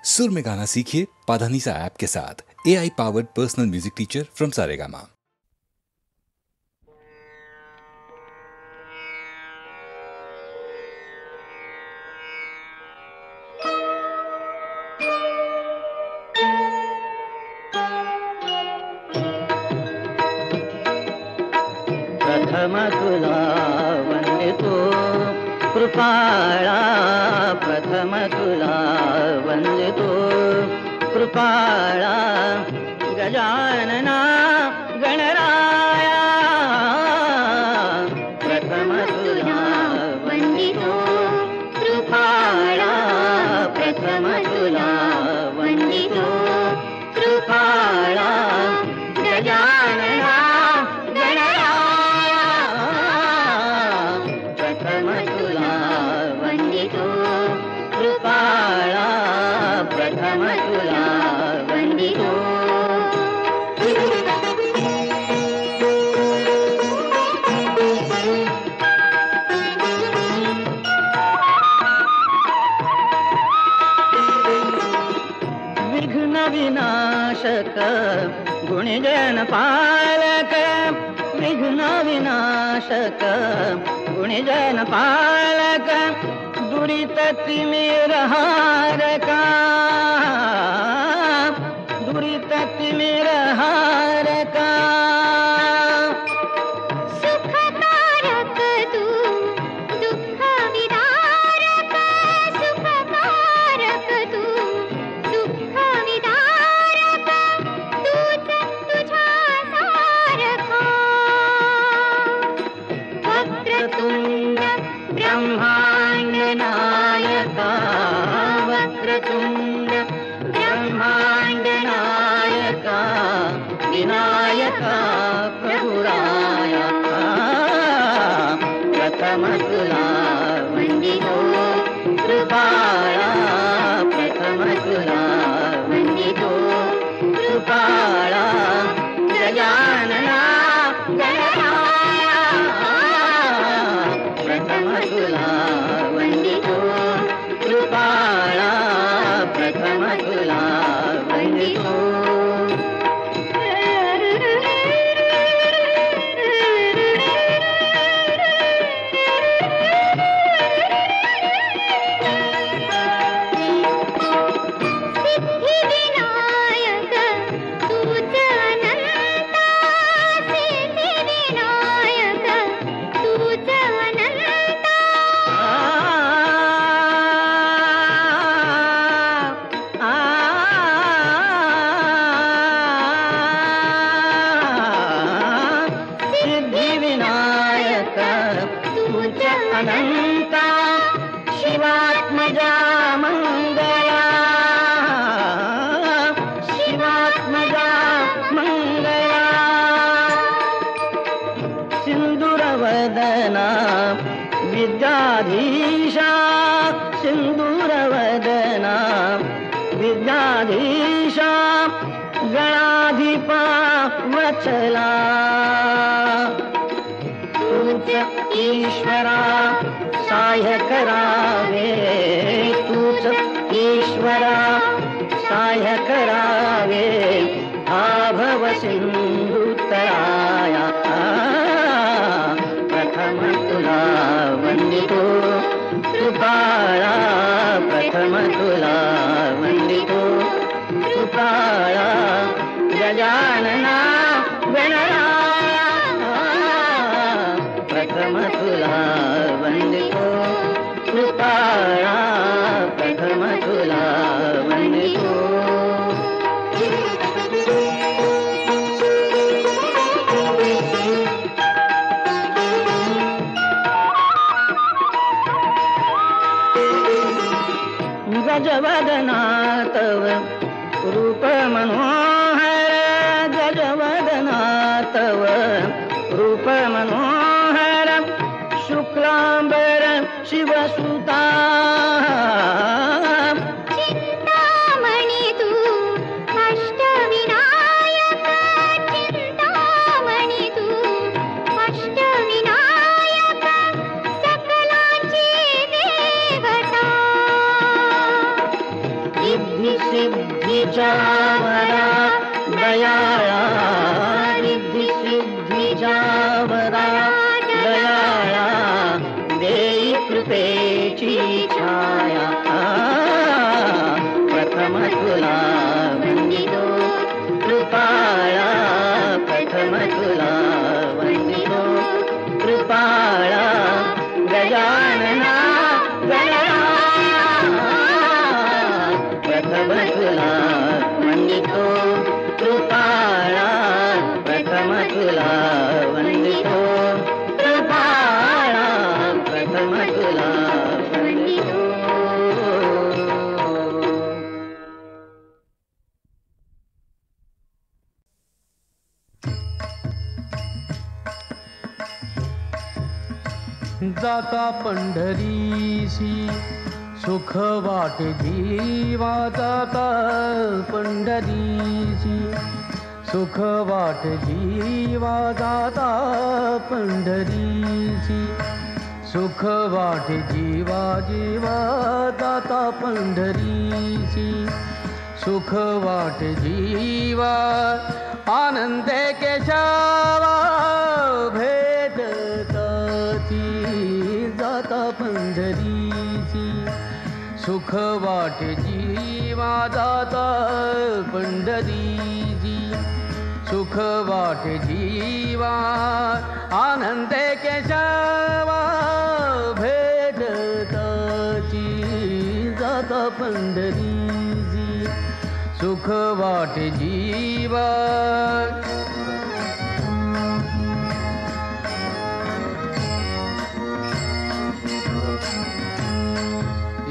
सुर में गाना सीखिए पाधानीसा ऐप के साथ। AI powered personal music teacher from Saregama. प्रथम तुला वंदितो कृपाळा, प्रथम तुला वंदितो कृपाळा, गजानना गणराया, प्रथम तुला वंदितो कृपाळा, प्रथम तुला वंदितो कृपाळा, गजानना कृपाळा, प्रथम तुला वंदितो। विघ्न विनाशक गुणजन पालक, विघ्न विनाशक गुणजन पालक, दुरित तिमिर हारका, दुरित तिमिर हारका, सुखकारक तू दुःख विदारक, सुखकारक तू दुःख विदारक, तूच तुझ्या सारखा, वक्रतुंड ब्रह्मांड नायका, वक्रतुंड ब्रह्मांड नायका, विनायका प्रभुराया, प्रथम तुला वंदितो कृपाळा, प्रथम तुला वंदितो कृपाळा, गजानना गणराया, प्रथम तुला वंदितो कृपाळा, प्रथम तुला वंदितो। सिद्धिविनायक तूच अनंता, सिद्धिविनायक तूच अनंता, सिद्धिविनायक तूच अनंता, शिवात्मजा मंगला, शिवात्मजा मंगला, सिंदूरवदना विद्याधीशा, सिंदूरवदना विद्याधीशा, गणाधिपा वत्सला, तूच ईश्वरा सहाय्य करावे, तूच ईश्वरा सहाय्य करावे, आभव सिंधुतराया, प्रथम तुला वंदितो कृपाळा, प्रथम तुला वंदितो कृपाळा, गजानना गणराया, प्रथम तुला वंदितो कृपाळा, प्रथम तुला वंदितो। गजवदना तव रूप मनोहर, गजवदना तव रूप मनोहर, शुक्लांबर शिवसुता, चिंतामणि तू अष्टविनायक, चिंतामणि तू अष्टविनायक, सकलांची देवता, रिद्धी सिद्धीच्या वरा दयाळा, रिद्धी सिद्धीच्या वरा दयाळा, देई कृपेची छाया. प्रथम तुला वंदितो कृपाळा, प्रथम तुला वंदितो कृपाळा, गजानना गजानना. प्रथम तुला वंदितो कृपाळा, प्रथम तुला वंदितो कृपाळा, प्रथम तुला वंदितो. जाता पंढरीसी सुख वाटे जीवा, जाता पंढरीसी सुख वाटे जीवा, जाता पंढरीसी सुख वाटे जीवा, जीवा जाता पंढरीसी सुख वाटे जीवा. आनंदे केशवा भेटताती, जाता पंढरीसी सुख वाटे जीवा, जाता पंढरीसी सुख वाटे जीवा. आनंदे केशवा भेटताची, जाता पंढरीसी सुख वाटे जीवा.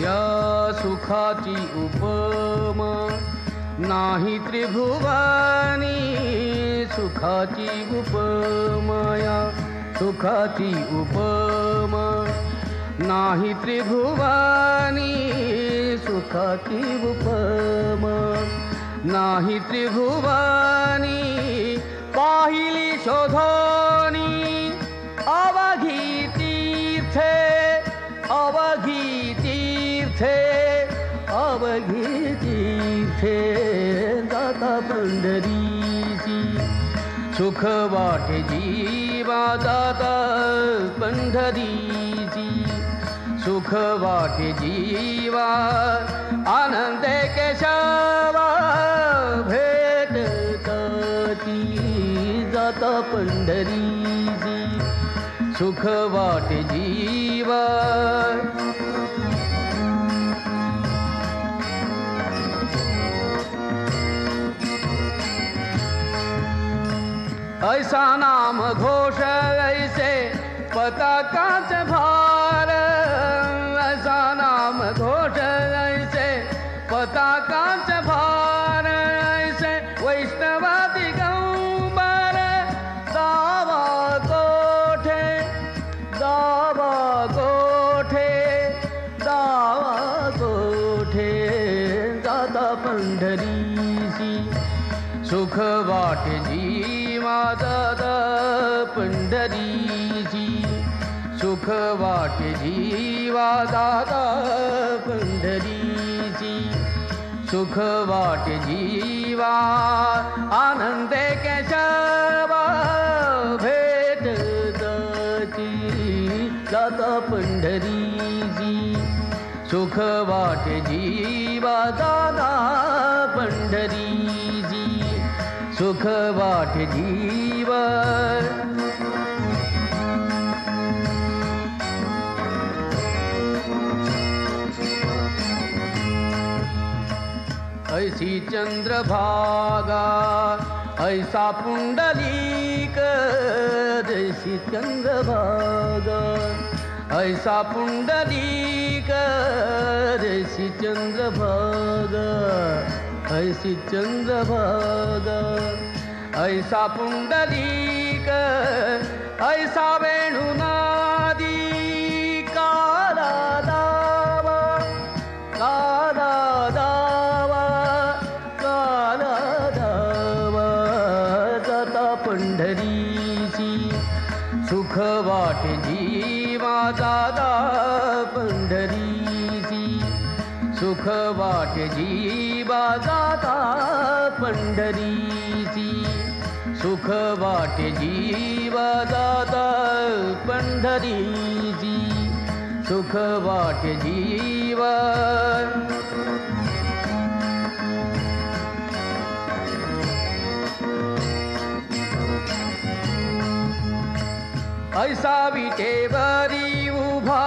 या सुखाची उपमा नाही त्रिभुवनी, सुखाची उपमा या सुखाची उपमा नाही त्रिभुवनी, सुखाची उपमा नाही त्रिभुवनी. पाहिली शोधोनी अवघी तीर्थे, अवघी तीर्थे, अवघी तीर्थे, जाता पंढरीसी सुख वाटे जीवा, जाता पंढरीसी सुख वाटे जीवा. आनंदे केशवा भेटताती, जाता पंढरीसी सुख वाटे जीवा. ऐसा नाम घोष ऐसे पताकाच भार, ऐसा नाम घोष ऐसे पताकाच भार. ऐसे वैष्णवा दिगंबर दावा कोठे, दावा कोठे, दावा कोठे, जाता पंढरीसी सुख वाटे जीवा, जाता पंढरीसी सुख वाटे जीवा, जाता पंढरीसी सुख वाटे जीवा. आनंदे केशवा भेटताची, जाता पंढरीसी सुख वाटे जीवा, जाता पंढरीसी सुख वाटे जीवा. ऐसी चंद्रभागा ऐसा पुंडलीक, जैसी चंद्रभागा ऐसा पुंडलीक, जैसी चंद्रभागा ऐसी चंद्रभागा. ऐसा पुंडलीक ऐसा वेणुनादी, काला दावा, काला दावा, काला दावा, जाता पंढरीसी सुख वाटे जीवा, जाता पंढरीसी सुख वाटे जीवा जाता पंढरीची, सुख वाटे जीवा जाता पंढरीची, सुख वाटे जीवा. ऐसा विटेवरी उभा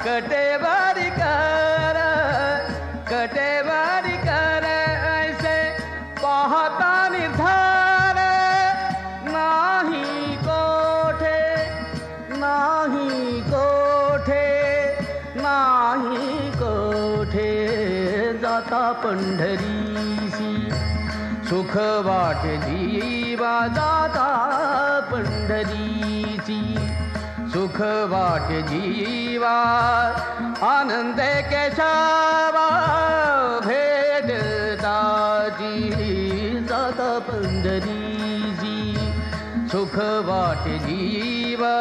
कटेवारी कर, कटेवारी कर ऐसे पाहता निर्धार. नाही कोठे, नाही कोठे, नाही कोठे जाता पंढरीसी, सुख वाटे जीवा जाता पंढरीची, सुख वाटे जीवा. आनंद केशवा भेटताची जाता पंढरीची, सुख वाटे जीवा.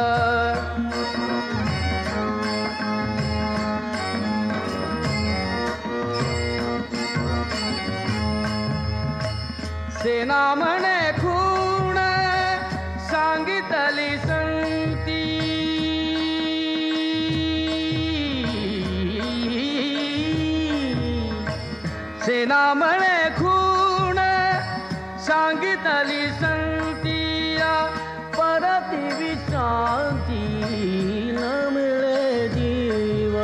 सेना म्हणे खूण सांगितली संती, सेना म्हणे खूण सांगितली संती. परती विश्रांती न मिळे जीव,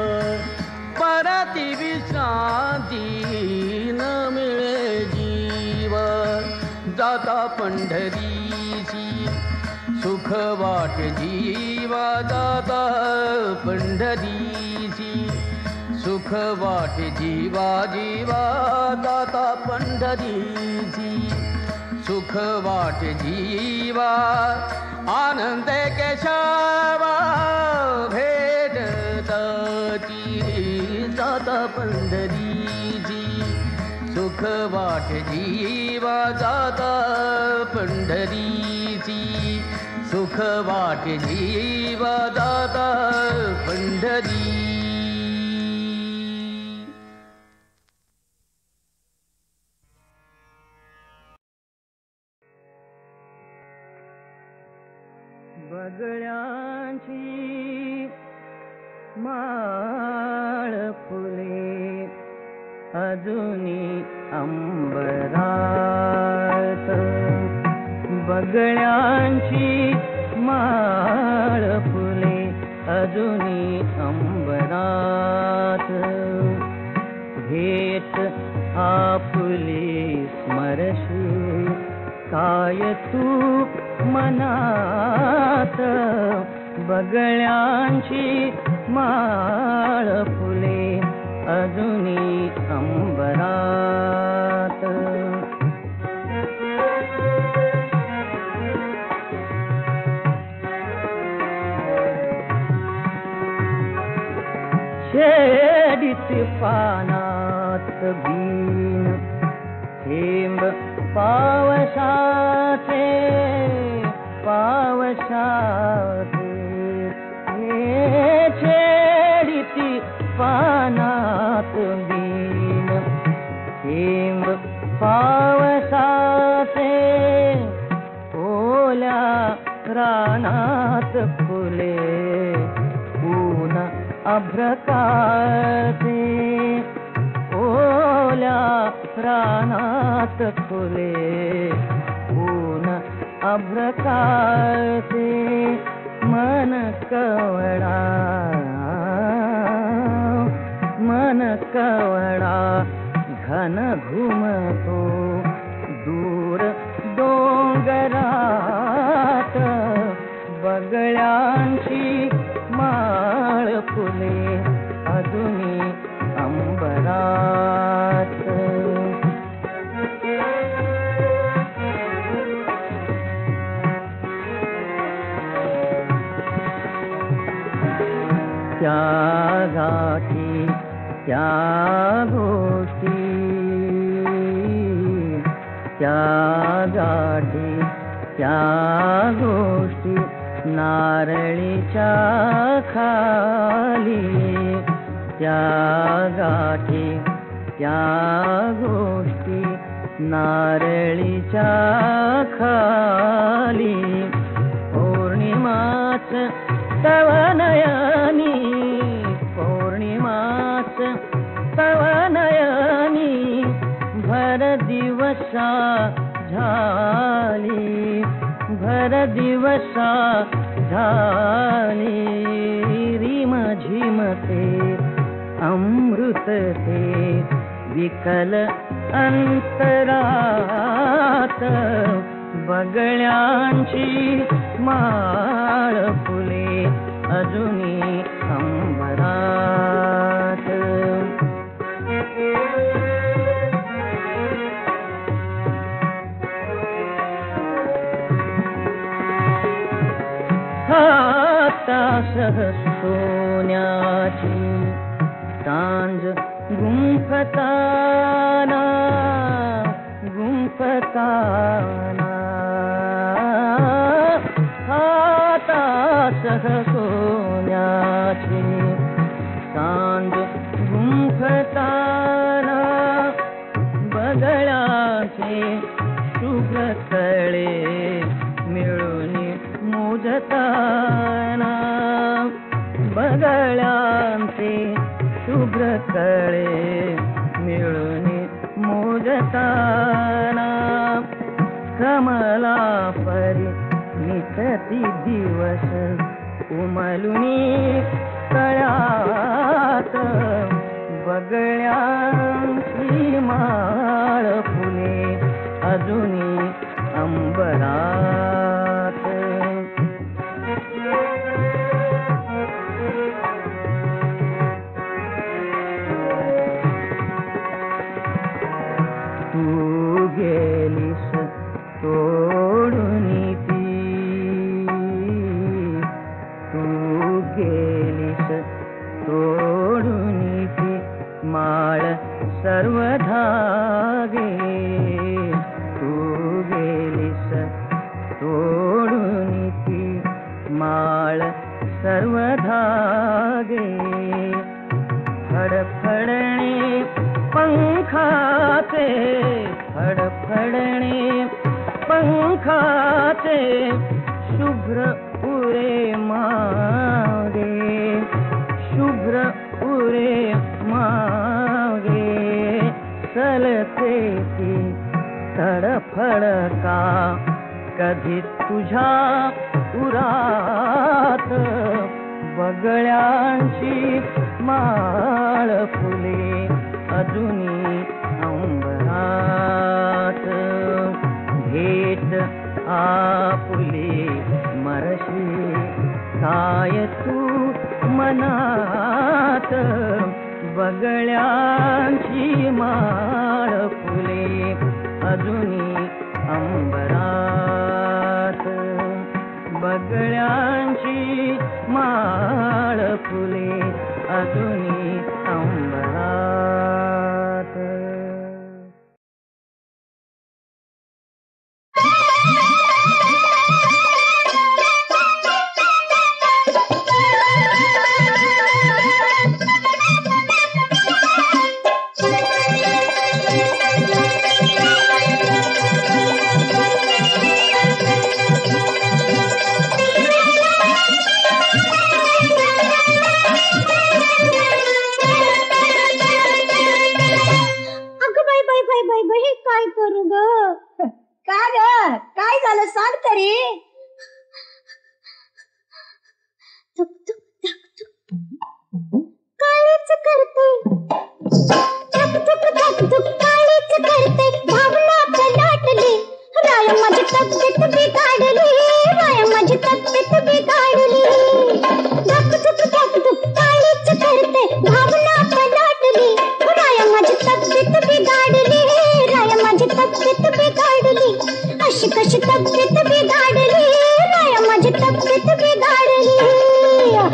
परती विश्रांती न मिळे जीव. जाता पंढरीची, सुख वाटे जीवा जाता पंढरीची, सुख वाटे जीवा जीवा जाता पंढरीची, सुख वाटे जीवा. आनंद केशवा भेटताची जाता पंढरीची, सुख वाटे जीवा जाता पंढरीची, सुख वाटे जीवा जाता पंढरी. बगळ्यांची माळ फुले अजूनी अंबरात, बगळ्यांची माळ फुले अजूनी अंबरात. भेट आपुली स्मरशी काय तू मनात, बगळ्यांची माळ फुले अजूनी अंबरात. शेडीत पानात बीन थेंब पावसाचे, पावसाचे छेडीती पानात बीन थेंब पावसाचे. ओल्या रानात फुले ऊन अभ्रकाचे, ओल्या रानात फुले ऊन अभ्रकाचे. मन कवडा, मन कवडा घन घुमतो दूर डोंगरात, बगळ्यांची माळ फुले अजूनी अंबरात. त्या गाठी त्या गोष्टी, त्या गाठी त्या गोष्टी नारळीच्या खाली, त्या गाठी त्या गोष्टी नारळीच्या खाली पौर्णिमाच तव नयनी पौर्णिमाच तव नयनी भर दिवसा झाली भर दिवसा झाली रिम झिमते अमृत ते विकल अंतरात बगळ्यांची माळ फुले अजुनी अंबरात हातासह सोन्याची सांज गुंफताना गुंफताना हातासह सोन्याची सांज गुंफताना बगळ्याचे शुभ्र तळे मिळून मोजताना बगळ्यांचे शुभ्र तळे मिळून मोजताना कमला परी निसती दिवस उमलुनी तळ्यात बगळ्यांची माळ फुले अजुनी अंबरात तू गेलीस तोडून ती तू गेलीस तोडून ती माळ सर्व धागे तू गेलीस तोडून ती माळ सर्व धागे फडफडणे पंखाचे फडफडणे पंखाचे शुभ्र उरे मागे शुभ्र उरे मागे चलते ती तडफडका कधी तुझ्या उरात बगळ्यांची माळ फुले अजुनी अंबरात भेट आपुले मरशी काय तू मनात बगळ्यांची माळ फुले अजुनी अंबरात बगळ्यांची माळ फुले अजुनी अंबरात काय करू ग काय काय झालं सांग तरी काळीच करते काळीच करते भावना पलाटली राय माझी तब्येत बिघाडली राय माझी तब्येत बिघाडली काळीच करते भावना पलाटली राय माझी तब्येत बिघाडली राय माझी तब्येत बिघाडली अशी कशी तब्येत बिघाडली राय माझी तब्येत बिघाडली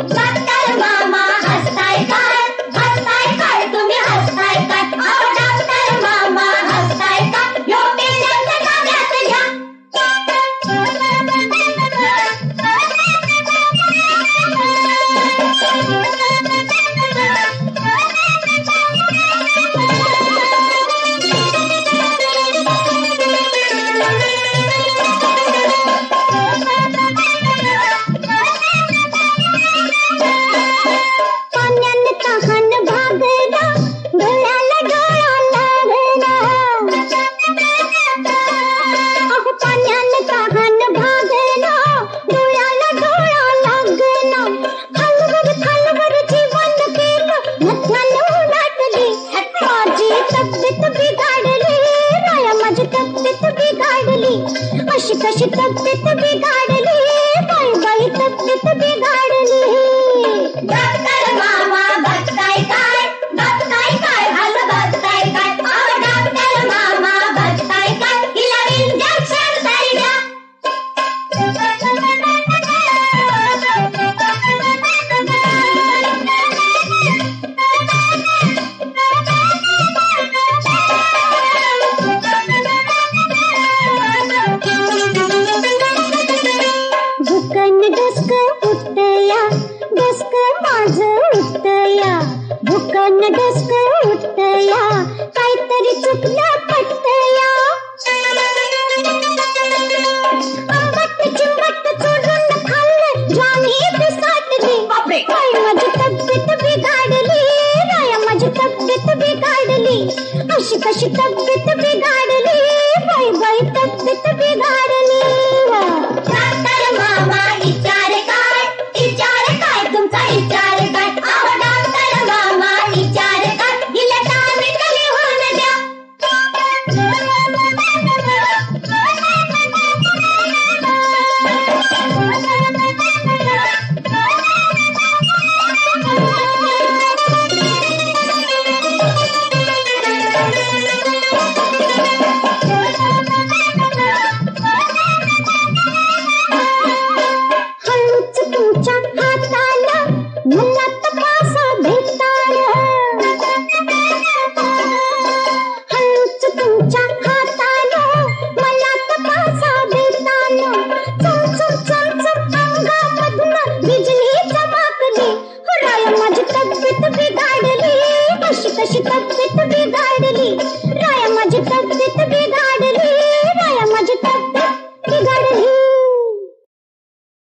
डॉक्टर मामा हसताय काय तुम्ही हसताय काय डॉक्टर मामा अशी कशी तब्येत बिघाडली, बाई बाई तब्येत बिघाडली. डॉक्टर मामा बघताय काय, बघताय काय, असं बघताय काय, डॉक्टर मामा बघताय काय, हिला इंजेक्शन तरी द्या. भुकन डस्क उठतया, डस्क माझं उठतया, भुकन डस्क उठतया, काहीतरी चुकलं पटतया. आंबट चिंबट चोरून खाल्लं, ज्वानी पिसाटली, बाई माझी तब्येत बिघाडली, राया माझी तब्येत बिघाडली. अशी कशी तब्येत बिघाडली, बाई बाई तब्येत बिघाडली. डॉक्टर मामा विचार काय, तुमचा विचार काय, डॉक्टर मामा विचार काय, दिलं टामिक लिहून द्या.